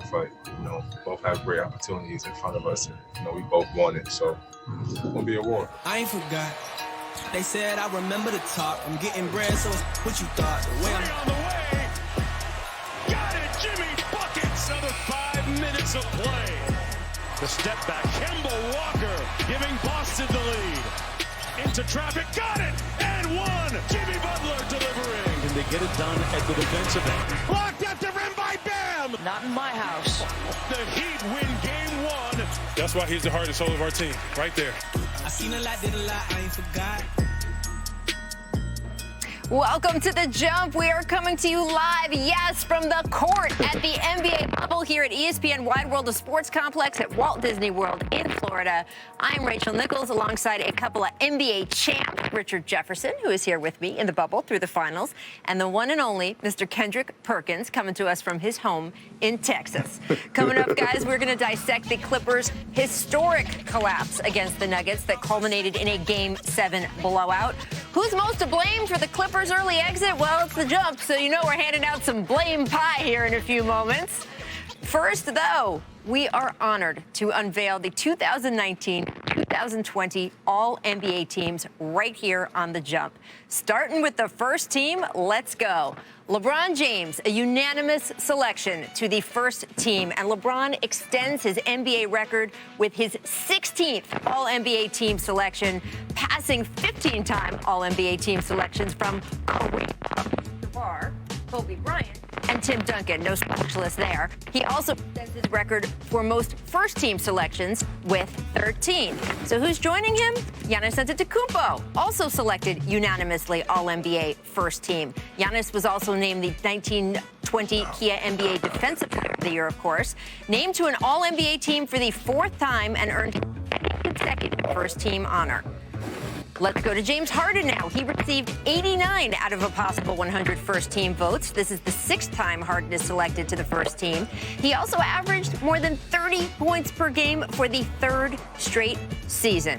fight. Both have great opportunities in front of us, and we both want it. So it's gonna be a war. I ain't forgot. They said I remember the talk. I'm getting bread, so it's what you thought. The way on the way. Got it, Jimmy buckets. Another 5 minutes of play. The step back, Kemba Walker giving Boston the lead. Into traffic, got it, and one. Jimmy Butler delivering. Can they get it done at the defensive end? Blocked at the rim by Bam. Not in my house. The Heat win game 1. That's why he's the heart and soul of our team, right there. I seen a lot, did a lot, I ain't forgot. Welcome to The Jump. We are coming to you live, yes, from the court at the NBA bubble here at ESPN Wide World of Sports Complex at Walt Disney World in Florida. I'm Rachel Nichols alongside a couple of NBA champs, Richard Jefferson, who is here with me in the bubble through the finals, and the one and only Mr. Kendrick Perkins coming to us from his home in Texas. Coming up, guys, we're going to dissect the Clippers' historic collapse against the Nuggets that culminated in a Game 7 blowout. Who's most to blame for the Clippers' early exit? Well, it's The Jump, so we're handing out some blame pie here in a few moments. First, though, we are honored to unveil the 2019-2020 All-NBA teams right here on The Jump. Starting with the first team, let's go. LeBron James, a unanimous selection to the first team, and LeBron extends his NBA record with his 16th All-NBA team selection, passing 15-time All-NBA team selections from Kareem Abdul-Jabbar, Kobe Bryant, and Tim Duncan. No specialist there. He also extends his record for most first-team selections with 13. So who's joining him? Giannis Antetokounmpo, also selected unanimously All-NBA first team. Giannis was also named the 1920 Kia NBA Defensive Player of the Year, of course. Named to an All-NBA team for the fourth time and earned a consecutive first-team honor. Let's go to James Harden now. He received 89 out of a possible 100 first-team votes. This is the sixth time Harden is selected to the first team. He also averaged more than 30 points per game for the third straight season.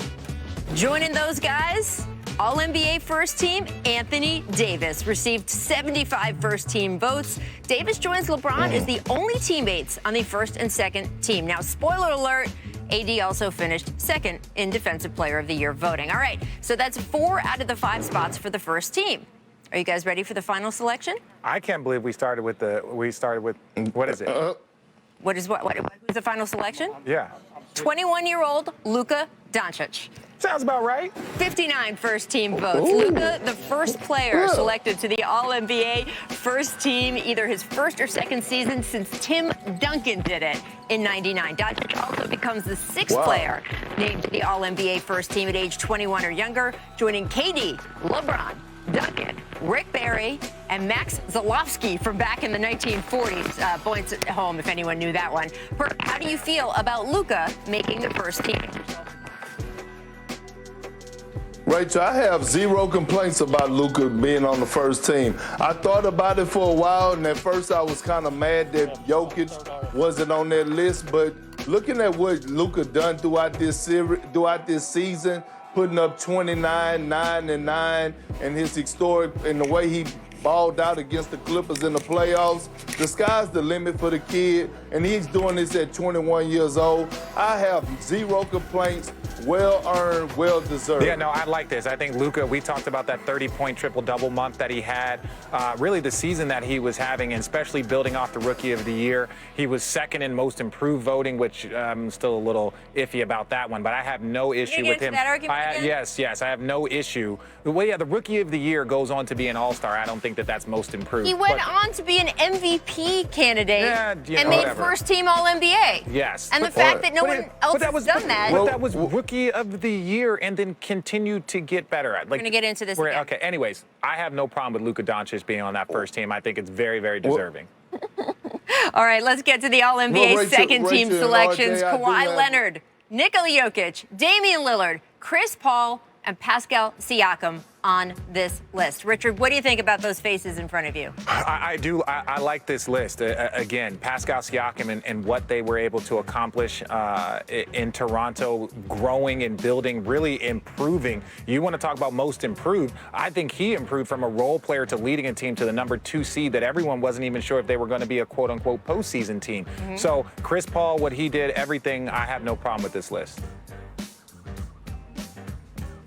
Joining those guys, All-NBA first team, Anthony Davis received 75 first-team votes. Davis joins LeBron as the only teammates on the first and second team. Now, spoiler alert, AD also finished second in Defensive Player of the Year voting. All right, so that's 4 out of the 5 spots for the first team. Are you guys ready for the final selection? I can't believe we started with what is it? Who's the final selection? Yeah. 21-year-old Luka Doncic. Sounds about right. 59 first-team votes. Luka, the first player selected to the All-NBA first team, either his first or second season since Tim Duncan did it in '99. Doncic also becomes the sixth player named to the All-NBA first team at age 21 or younger, joining KD, LeBron, Duncan, Rick Barry, and Max Zalowski from back in the 1940s. Points at home if anyone knew that one. Perk, how do you feel about Luka making the first team? Rachel, I have zero complaints about Luka being on the first team. I thought about it for a while, and at first I was kind of mad that Jokic wasn't on that list. But looking at what Luka done throughout this season, putting up 29, 9, and 9, and his historic, and the way he balled out against the Clippers in the playoffs, the sky's the limit for the kid, and he's doing this at 21 years old. I have zero complaints. Well earned, well deserved. Yeah, no, I like this. I think Luka, we talked about that 30-point triple-double month that he had, really the season that he was having, and especially building off the Rookie of the Year. He was second in most improved voting, which I'm still a little iffy about that one, but I have no issue with him. That argument again? Yes, I have no issue. The Rookie of the Year goes on to be an All-Star. I don't think that that's most improved. He went on to be an MVP candidate and made whatever. first-team All-NBA. Yes. And the fact that no one else has done that. But that was Rookie of the Year and then continued to get better at. We're going to get into this again. Okay, anyways, I have no problem with Luka Doncic being on that first team. I think it's very, very deserving. All right, let's get to the All-NBA second-team selections. Kawhi Leonard, Nikola Jokic, Damian Lillard, Chris Paul, and Pascal Siakam on this list. Richard, what do you think about those faces in front of you? I do. I like this list. Again, Pascal Siakam and what they were able to accomplish in Toronto, growing and building, really improving. You want to talk about most improved. I think he improved from a role player to leading a team to the number 2 seed that everyone wasn't even sure if they were going to be a quote-unquote postseason team. So Chris Paul, what he did, everything, I have no problem with this list.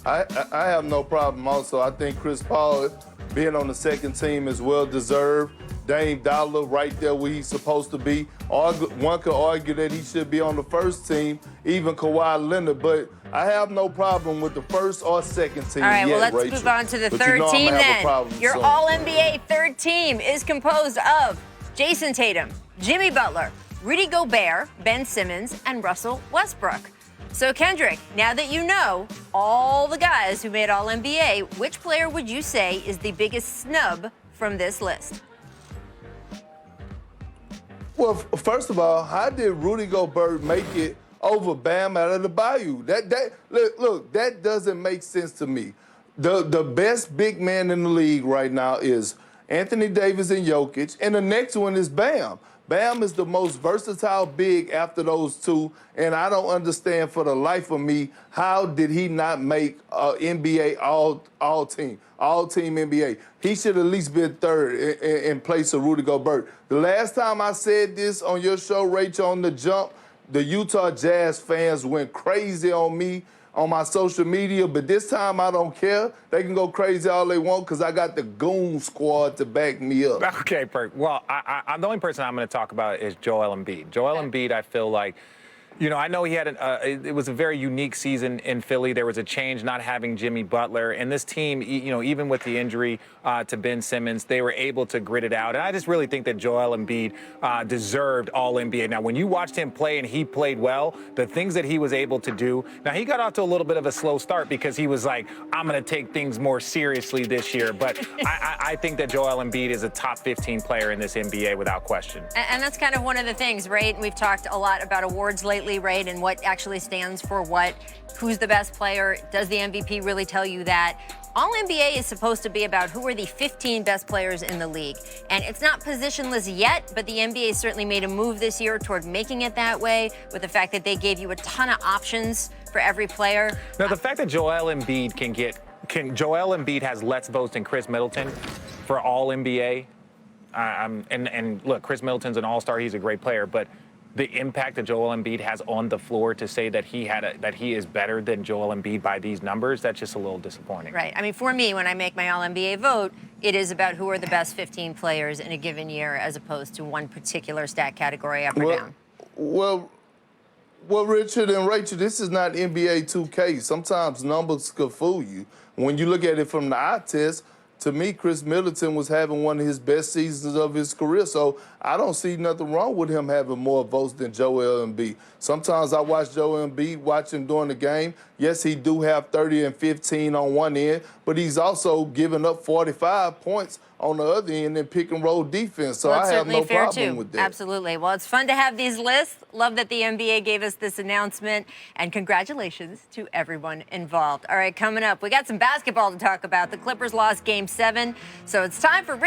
I have no problem also. I think Chris Paul being on the second team is well deserved. Dame Dollar right there where he's supposed to be. One could argue that he should be on the first team, even Kawhi Leonard, but I have no problem with the first or second team. All right, well, let's Rachel. move on to the But third you know team I'm gonna have a then. problem Your soon. All-NBA third team is composed of Jason Tatum, Jimmy Butler, Rudy Gobert, Ben Simmons, and Russell Westbrook. So, Kendrick, now that you know all the guys who made All-NBA, which player would you say is the biggest snub from this list? Well, first of all, how did Rudy Gobert make it over Bam out of the Bayou? Look, that doesn't make sense to me. The best big man in the league right now is Anthony Davis and Jokic, and the next one is Bam. Bam is the most versatile big after those two, and I don't understand for the life of me how did he not make NBA all-team NBA. He should at least be third in place of Rudy Gobert. The last time I said this on your show, Rachel, on The Jump, the Utah Jazz fans went crazy on me on my social media, but this time I don't care. They can go crazy all they want because I got the Goon Squad to back me up. Okay, Perk. Well, I'm the only person I'm going to talk about is Joel Embiid. Joel Embiid, I feel like, you know, I know he had it was a very unique season in Philly. There was a change not having Jimmy Butler. And this team, you know, even with the injury to Ben Simmons, they were able to grit it out. And I just really think that Joel Embiid deserved All-NBA. Now, when you watched him play and he played well, the things that he was able to do. Now, he got off to a little bit of a slow start because he was like, I'm going to take things more seriously this year. But I think that Joel Embiid is a top 15 player in this NBA without question. And that's kind of one of the things, right? We've talked a lot about awards lately, right? And what actually stands for what, who's the best player, does the MVP really tell you that? All-NBA is supposed to be about who are the 15 best players in the league. And it's not positionless yet, but the NBA certainly made a move this year toward making it that way with the fact that they gave you a ton of options for every player. Now, the fact that Joel Embiid Joel Embiid has less votes than Chris Middleton for All-NBA. And look, Chris Middleton's an all-star. He's a great player, but the impact that Joel Embiid has on the floor to say that he is better than Joel Embiid by these numbers, that's just a little disappointing. Right. I mean, for me, when I make my All-NBA vote, it is about who are the best 15 players in a given year as opposed to one particular stat category up or down. Well, Richard and Rachel, this is not NBA 2K. Sometimes numbers could fool you. When you look at it from the eye test, to me, Chris Middleton was having one of his best seasons of his career, so I don't see nothing wrong with him having more votes than Joel Embiid. Sometimes I watch Joel Embiid, watch him during the game. Yes, he do have 30 and 15 on one end, but he's also giving up 45 points on the other end in pick and roll defense, so I have no problem with that. Absolutely. Well, it's fun to have these lists. Love that the NBA gave us this announcement, and congratulations to everyone involved. All right, coming up, we got some basketball to talk about. The Clippers lost Game 7, so it's time for Rich